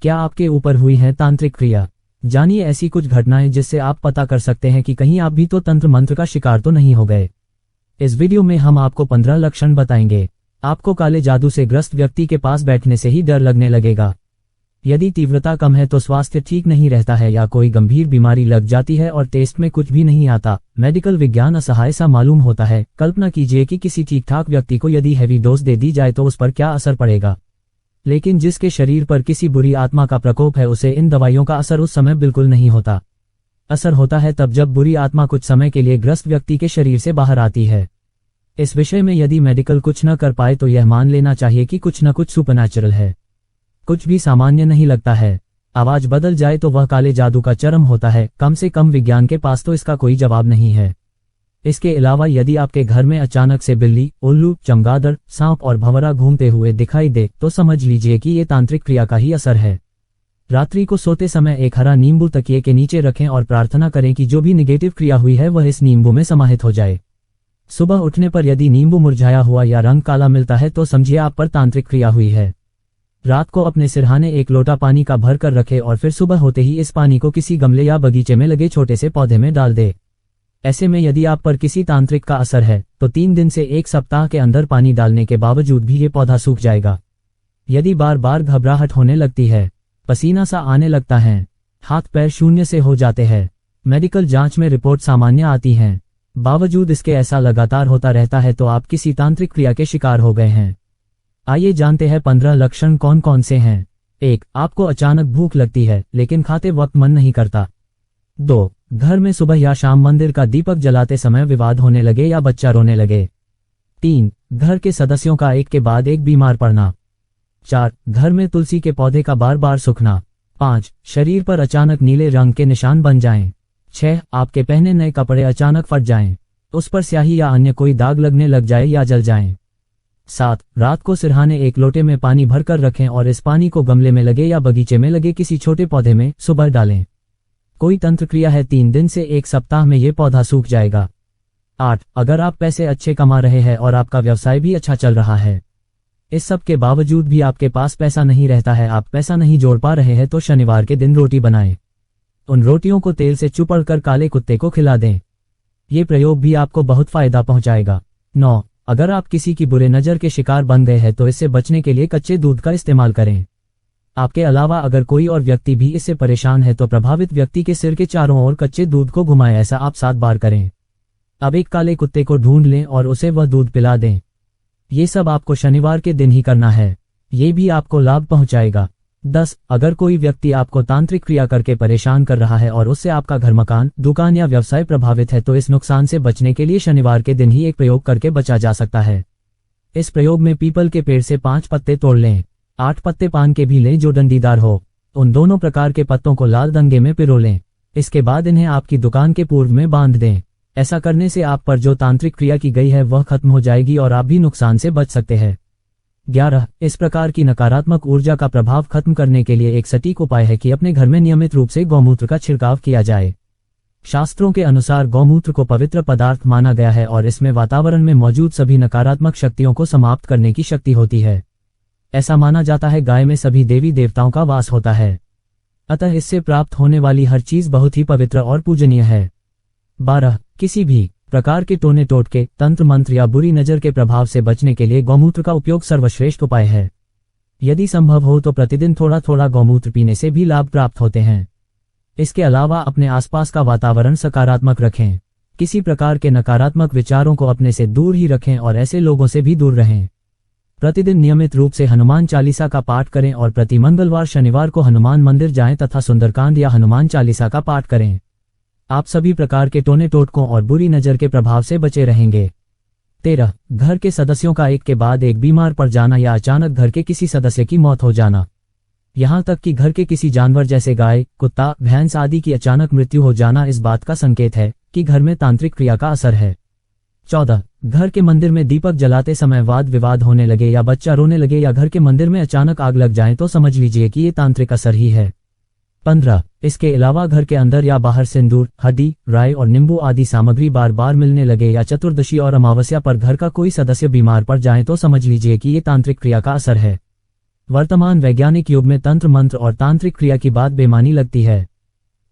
क्या आपके ऊपर हुई है तांत्रिक क्रिया? जानिए ऐसी कुछ घटनाएं जिससे आप पता कर सकते हैं कि कहीं आप भी तो तंत्र मंत्र का शिकार तो नहीं हो गए। इस वीडियो में हम आपको 15 लक्षण बताएंगे। आपको काले जादू से ग्रस्त व्यक्ति के पास बैठने से ही डर लगने लगेगा। यदि तीव्रता कम है तो स्वास्थ्य ठीक नहीं रहता है या कोई गंभीर बीमारी लग जाती है और टेस्ट में कुछ भी नहीं आता, मेडिकल विज्ञान असहाय सा मालूम होता है। कल्पना कीजिए कि किसी ठीक ठाक व्यक्ति को यदि हैवी डोज दे दी जाए तो उस पर क्या असर पड़ेगा, लेकिन जिसके शरीर पर किसी बुरी आत्मा का प्रकोप है उसे इन दवाइयों का असर उस समय बिल्कुल नहीं होता। असर होता है तब जब बुरी आत्मा कुछ समय के लिए ग्रस्त व्यक्ति के शरीर से बाहर आती है। इस विषय में यदि मेडिकल कुछ न कर पाए तो यह मान लेना चाहिए कि कुछ न कुछ सुपरनैचुरल है। कुछ भी सामान्य नहीं लगता है। आवाज बदल जाए तो वह काले जादू का चरम होता है। कम से कम विज्ञान के पास तो इसका कोई जवाब नहीं है। इसके अलावा यदि आपके घर में अचानक से बिल्ली, उल्लू, चमगादड़, सांप और भंवरा घूमते हुए दिखाई दे तो समझ लीजिए कि ये तांत्रिक क्रिया का ही असर है। रात्रि को सोते समय एक हरा नींबू तकिए के नीचे रखें और प्रार्थना करें कि जो भी निगेटिव क्रिया हुई है वह इस नींबू में समाहित हो जाए। सुबह उठने पर यदि नींबू मुरझाया हुआ या रंग काला मिलता है तो समझिए आप पर तांत्रिक क्रिया हुई है। रात को अपने सिरहाने एक लोटा पानी का भर कर रखें और फिर सुबह होते ही इस पानी को किसी गमले या बगीचे में लगे छोटे से पौधे में डाल दे। ऐसे में यदि आप पर किसी तांत्रिक का असर है तो 3 दिन से 1 सप्ताह के अंदर पानी डालने के बावजूद भी ये पौधा सूख जाएगा। यदि बार बार घबराहट होने लगती है, पसीना सा आने लगता है, हाथ पैर शून्य से हो जाते हैं, मेडिकल जांच में रिपोर्ट सामान्य आती हैं, बावजूद इसके ऐसा लगातार होता रहता है तो आप किसी तांत्रिक क्रिया के शिकार हो गए हैं। आइए जानते हैं 15 लक्षण कौन कौन से हैं। 1. आपको अचानक भूख लगती है लेकिन खाते वक्त मन नहीं करता। 2. घर में सुबह या शाम मंदिर का दीपक जलाते समय विवाद होने लगे या बच्चा रोने लगे। 3. घर के सदस्यों का एक के बाद एक बीमार पड़ना। 4. घर में तुलसी के पौधे का बार बार सूखना। 5. शरीर पर अचानक नीले रंग के निशान बन जाएं। 6. आपके पहने नए कपड़े अचानक फट जाएं, उस पर स्याही या अन्य कोई दाग लगने लग जाए या जल जाएं। 7. रात को सिरहाने एक लोटे में पानी भरकर रखें और इस पानी को गमले में लगे या बगीचे में लगे किसी छोटे पौधे में सुबह डालें। कोई तंत्र क्रिया है 3 दिन से 1 सप्ताह में ये पौधा सूख जाएगा। 8. अगर आप पैसे अच्छे कमा रहे हैं और आपका व्यवसाय भी अच्छा चल रहा है, इस सब के बावजूद भी आपके पास पैसा नहीं रहता है, आप पैसा नहीं जोड़ पा रहे हैं, तो शनिवार के दिन रोटी बनाएं। उन रोटियों को तेल से चुपड़कर काले कुत्ते को खिला दें। ये प्रयोग भी आपको बहुत फायदा पहुंचाएगा। 9. अगर आप किसी की बुरे नजर के शिकार बन गए हैं तो इससे बचने के लिए कच्चे दूध का इस्तेमाल करें। आपके अलावा अगर कोई और व्यक्ति भी इससे परेशान है तो प्रभावित व्यक्ति के सिर के चारों ओर कच्चे दूध को घुमाएं। ऐसा आप 7 बार करें। अब एक काले कुत्ते को ढूंढ लें और उसे वह दूध पिला दें। ये सब आपको शनिवार के दिन ही करना है। ये भी आपको लाभ पहुंचाएगा। 10. अगर कोई व्यक्ति आपको तांत्रिक क्रिया करके परेशान कर रहा है और उससे आपका घर, मकान, दुकान या व्यवसाय प्रभावित है तो इस नुकसान से बचने के लिए शनिवार के दिन ही एक प्रयोग करके बचा जा सकता है। इस प्रयोग में पीपल के पेड़ से 5 पत्ते तोड़ लें। 8 पत्ते पान के भी लें जो डंडीदार हो। उन दोनों प्रकार के पत्तों को लाल दंगे में पिरो लें। इसके बाद इन्हें आपकी दुकान के पूर्व में बांध दें। ऐसा करने से आप पर जो तांत्रिक क्रिया की गई है वह खत्म हो जाएगी और आप भी नुकसान से बच सकते हैं। 11. इस प्रकार की नकारात्मक ऊर्जा का प्रभाव खत्म करने के लिए एक सटीक उपाय है कि अपने घर में नियमित रूप से गौमूत्र का छिड़काव किया जाए। शास्त्रों के अनुसार गौमूत्र को पवित्र पदार्थ माना गया है और इसमें वातावरण में मौजूद सभी नकारात्मक शक्तियों को समाप्त करने की शक्ति होती है। ऐसा माना जाता है गाय में सभी देवी देवताओं का वास होता है, अतः इससे प्राप्त होने वाली हर चीज बहुत ही पवित्र और पूजनीय है। 12. किसी भी प्रकार के टोने टोटके, तंत्र मंत्र या बुरी नजर के प्रभाव से बचने के लिए गौमूत्र का उपयोग सर्वश्रेष्ठ उपाय है। यदि संभव हो तो प्रतिदिन थोड़ा थोड़ा गौमूत्र पीने से भी लाभ प्राप्त होते हैं। इसके अलावा अपने आसपास का वातावरण सकारात्मक रखें। किसी प्रकार के नकारात्मक विचारों को अपने से दूर ही रखें और ऐसे लोगों से भी दूर रहें। प्रतिदिन नियमित रूप से हनुमान चालीसा का पाठ करें और प्रति मंगलवार शनिवार को हनुमान मंदिर जाएं तथा सुंदरकांड या हनुमान चालीसा का पाठ करें। आप सभी प्रकार के टोने टोटकों और बुरी नजर के प्रभाव से बचे रहेंगे। 13. घर के सदस्यों का एक के बाद एक बीमार पड़ जाना या अचानक घर के किसी सदस्य की मौत हो जाना। यहाँ तक कि घर के किसी जानवर जैसे गाय, कुत्ता, भैंस आदि की अचानक मृत्यु हो जाना इस बात का संकेत है कि घर में तांत्रिक क्रिया का असर है। 14. घर के मंदिर में दीपक जलाते समय वाद विवाद होने लगे या बच्चा रोने लगे या घर के मंदिर में अचानक आग लग जाए तो समझ लीजिए कि ये तांत्रिक असर ही है। 15. इसके अलावा घर के अंदर या बाहर सिंदूर, हल्दी, राई और नींबू आदि सामग्री बार बार मिलने लगे या चतुर्दशी और अमावस्या पर घर का कोई सदस्य बीमार पड़ जाए तो समझ लीजिए कि ये तांत्रिक क्रिया का असर है। वर्तमान वैज्ञानिक युग में तंत्र मंत्र और तांत्रिक क्रिया की बात बेमानी लगती है।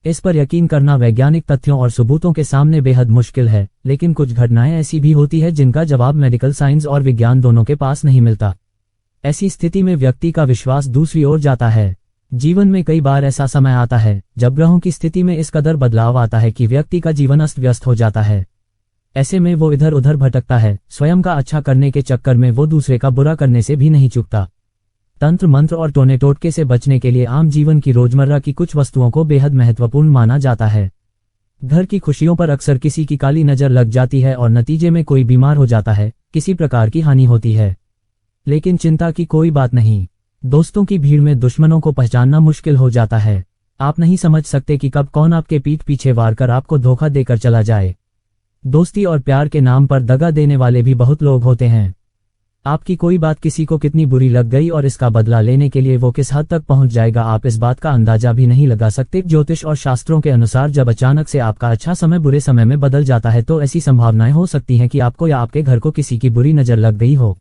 इस पर यकीन करना वैज्ञानिक तथ्यों और सबूतों के सामने बेहद मुश्किल है, लेकिन कुछ घटनाएं ऐसी भी होती है जिनका जवाब मेडिकल साइंस और विज्ञान दोनों के पास नहीं मिलता। ऐसी स्थिति में व्यक्ति का विश्वास दूसरी ओर जाता है। जीवन में कई बार ऐसा समय आता है जब ग्रहों की स्थिति में इस कदर बदलाव आता है कि व्यक्ति का जीवन अस्त व्यस्त हो जाता है। ऐसे में वो इधर उधर भटकता है, स्वयं का अच्छा करने के चक्कर में वो दूसरे का बुरा करने से भी नहीं चूकता। तंत्र मंत्र और टोने टोटके से बचने के लिए आम जीवन की रोजमर्रा की कुछ वस्तुओं को बेहद महत्वपूर्ण माना जाता है। घर की खुशियों पर अक्सर किसी की काली नजर लग जाती है और नतीजे में कोई बीमार हो जाता है, किसी प्रकार की हानि होती है। लेकिन चिंता की कोई बात नहीं। दोस्तों की भीड़ में दुश्मनों को पहचानना मुश्किल हो जाता है। आप नहीं समझ सकते कि कब कौन आपके पीठ पीछे वार कर आपको धोखा देकर चला जाए। दोस्ती और प्यार के नाम पर दगा देने वाले भी बहुत लोग होते हैं। आपकी कोई बात किसी को कितनी बुरी लग गई और इसका बदला लेने के लिए वो किस हद तक पहुंच जाएगा, आप इस बात का अंदाजा भी नहीं लगा सकते। ज्योतिष और शास्त्रों के अनुसार जब अचानक से आपका अच्छा समय बुरे समय में बदल जाता है तो ऐसी संभावनाएं हो सकती हैं कि आपको या आपके घर को किसी की बुरी नजर लग गई हो।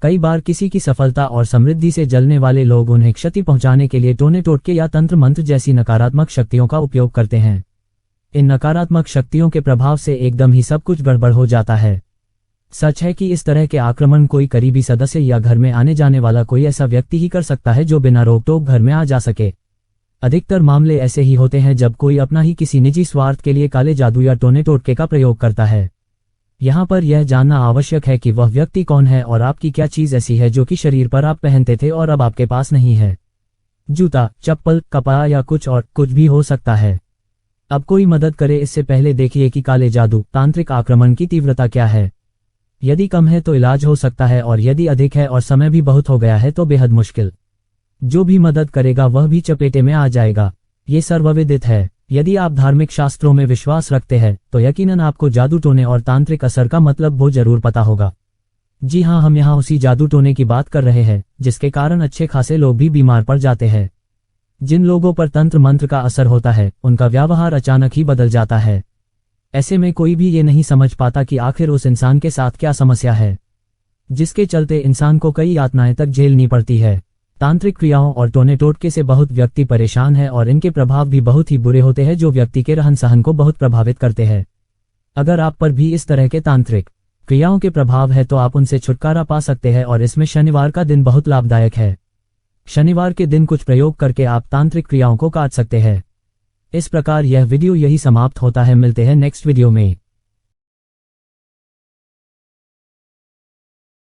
कई बार किसी की सफलता और समृद्धि से जलने वाले लोग उन्हें क्षति पहुंचाने के लिए टोने टोटके या तंत्र मंत्र जैसी नकारात्मक शक्तियों का उपयोग करते हैं। इन नकारात्मक शक्तियों के प्रभाव से एकदम ही सब कुछ गड़बड़ हो जाता है। सच है कि इस तरह के आक्रमण कोई करीबी सदस्य या घर में आने जाने वाला कोई ऐसा व्यक्ति ही कर सकता है जो बिना रोक टोक घर में आ जा सके। अधिकतर मामले ऐसे ही होते हैं जब कोई अपना ही किसी निजी स्वार्थ के लिए काले जादू या टोने टोटके का प्रयोग करता है। यहाँ पर यह जानना आवश्यक है कि वह व्यक्ति कौन है और आपकी क्या चीज ऐसी है जो कि शरीर पर आप पहनते थे और अब आपके पास नहीं है। जूता, चप्पल, कपड़ा या कुछ भी हो सकता है। अब कोई मदद करे इससे पहले देखिए कि काले जादू तांत्रिक आक्रमण की तीव्रता क्या है। यदि कम है तो इलाज हो सकता है और यदि अधिक है और समय भी बहुत हो गया है तो बेहद मुश्किल। जो भी मदद करेगा वह भी चपेटे में आ जाएगा। ये सर्वविदित है। यदि आप धार्मिक शास्त्रों में विश्वास रखते हैं तो यकीनन आपको जादू टोने और तांत्रिक असर का मतलब वो जरूर पता होगा। जी हाँ, हम यहाँ उसी जादू टोने की बात कर रहे हैं जिसके कारण अच्छे खासे लोग भी बीमार पड़ जाते हैं। जिन लोगों पर तंत्र मंत्र का असर होता है उनका व्यवहार अचानक ही बदल जाता है। ऐसे में कोई भी ये नहीं समझ पाता कि आखिर उस इंसान के साथ क्या समस्या है, जिसके चलते इंसान को कई यातनाएं तक झेलनी पड़ती है। तांत्रिक क्रियाओं और टोने टोटके से बहुत व्यक्ति परेशान है और इनके प्रभाव भी बहुत ही बुरे होते हैं जो व्यक्ति के रहन सहन को बहुत प्रभावित करते हैं। अगर आप पर भी इस तरह के तांत्रिक क्रियाओं के प्रभाव है तो आप उनसे छुटकारा पा सकते हैं और इसमें शनिवार का दिन बहुत लाभदायक है। शनिवार के दिन कुछ प्रयोग करके आप तांत्रिक क्रियाओं को काट सकते हैं। इस प्रकार यह वीडियो यही समाप्त होता है। मिलते हैं नेक्स्ट वीडियो में।